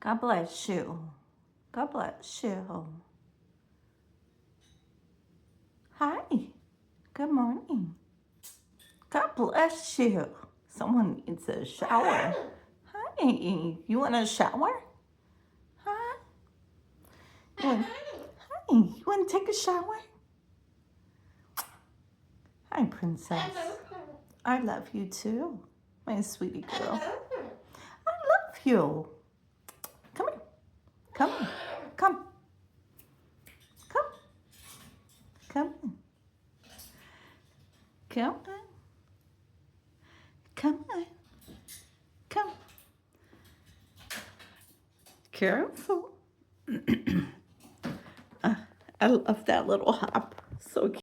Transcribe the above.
God bless you. God bless you. Hi. Good morning. God bless you. Someone needs a shower. Hi. You want a shower? Huh? Hi. You want to take a shower? Hi, princess. I love you too, my sweetie girl. I love you. Come here. Come on. Come. Come. Come on. Come on. Come on. Come. Careful. I love that little hop. So cute.